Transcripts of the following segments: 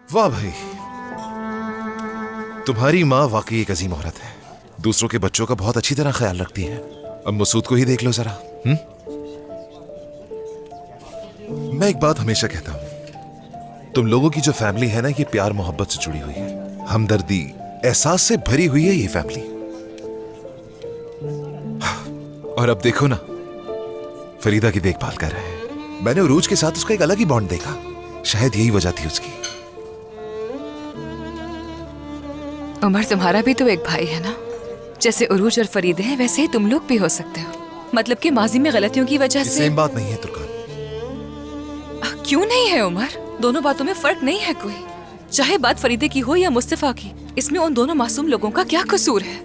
वाह भाई, तुम्हारी माँ वाकई एक अजीम औरत है। दूसरों के बच्चों का बहुत अच्छी तरह ख्याल रखती है। अब मसूद को ही देख लो जरा। मैं एक बात हमेशा कहता हूं, तुम लोगों की जो फैमिली है ना, ये प्यार मोहब्बत से जुड़ी हुई है, हमदर्दी, एहसास से भरी हुई है ये फैमिली। और अब देखो ना, फरीदा की देखभाल कर रहे हैं। मैंने उरूज के साथ उसका एक अलग ही बॉन्ड देखा। शायद यही वजह थी उसकी। उमर, तुम्हारा भी तो एक भाई है ना? जैसे उरूज और फरीद है, वैसे ही तुम लोग भी हो सकते हो। मतलब कि माजी में गलतियों की वजह से। सेम बात नहीं है तुर्कान। क्यों नहीं है उमर? दोनों बातों में फर्क नहीं है कोई। चाहे बात फरीदे की हो या मुस्तफा की, इसमें उन दोनों मासूम लोगों का क्या कसूर है?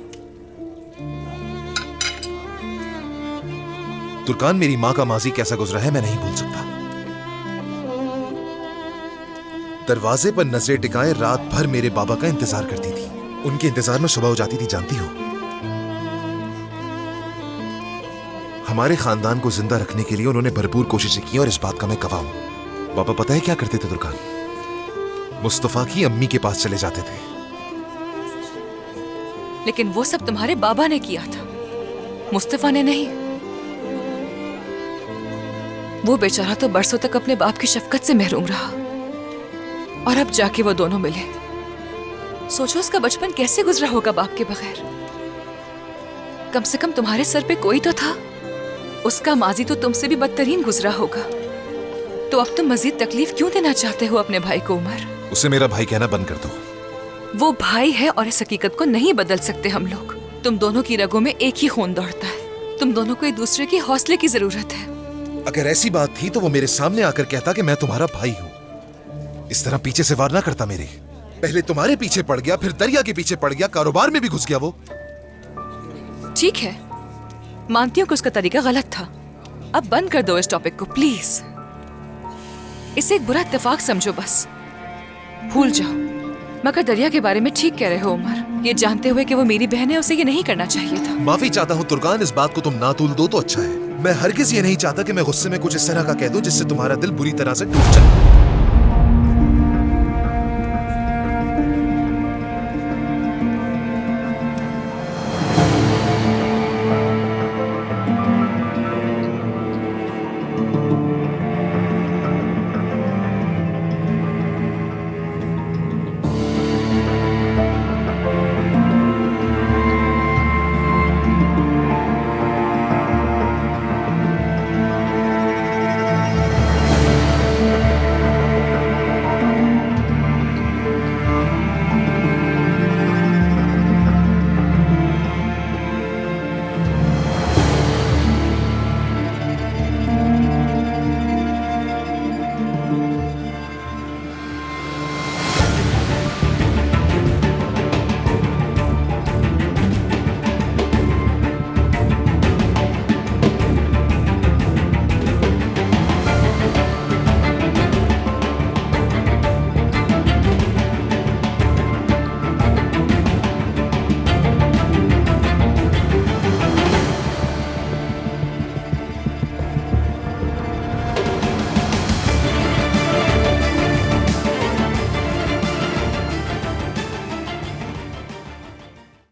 तुर्कान, मेरी माँ का माजी कैसा गुजरा है मैं नहीं भूल सकता। दरवाजे पर नजरें टिकाए रात भर मेरे बाबा का इंतजार करती थी। उनके इंतजार में सुबह हो जाती थी, जानती हो। हमारे खानदान को जिंदा रखने के लिए उन्होंने भरपूर कोशिशें की और इस बात का मैं गवाह हूं। बाबा पता है क्या करते थे तुर्कान? मुस्तफा की अम्मी के पास चले जाते थे। लेकिन वो सब तुम्हारे बाबा ने किया था, मुस्तफा ने नहीं। वो बेचारा तो बरसों तक अपने बाप की शफकत से महरूम रहा, और अब जाके वो दोनों मिले। सोचो उसका बचपन कैसे गुजरा होगा बाप के बगैर। कम से कम तुम्हारे सर पे कोई तो था। उसका माजी तो तुमसे भी बदतरीन गुजरा होगा। तो अब तुम मजीद तकलीफ क्यों देना चाहते हो अपने भाई को उमर? उसे मेरा भाई कहना बंद कर दो। वो भाई है और इस हकीकत को नहीं बदल सकते हम लोग। तुम दोनों की रगों में एक ही खून दौड़ता है। तुम दोनों को एक दूसरे के हौसले की जरूरत है। अगर ऐसी बात थी तो वो मेरे सामने आकर कहता कि मैं तुम्हारा भाई हूं। इस तरह पीछे से वार ना करता मेरे। पहले तुम्हारे पीछे पड़ गया, फिर दरिया के पीछे पड़ गया, कारोबार में भी घुस गया वो। ठीक है, मानती हूँ कि उसका तरीका गलत था। अब बंद कर दो इस टॉपिक को प्लीज। इसे एक बुरा इत्तेफाक समझो, बस भूल जाओ। मगर दरिया के बारे में ठीक कह रहे हो उमर। ये जानते हुए कि वो मेरी बहन है, उसे ये नहीं करना चाहिए था। माफी चाहता हूँ तुर्कान, इस बात को तुम ना तूल दो तो अच्छा है। मैं हरगिज ये नहीं चाहता कि मैं गुस्से में कुछ इस तरह का कह दूं जिससे तुम्हारा दिल बुरी तरह से टूट जाए।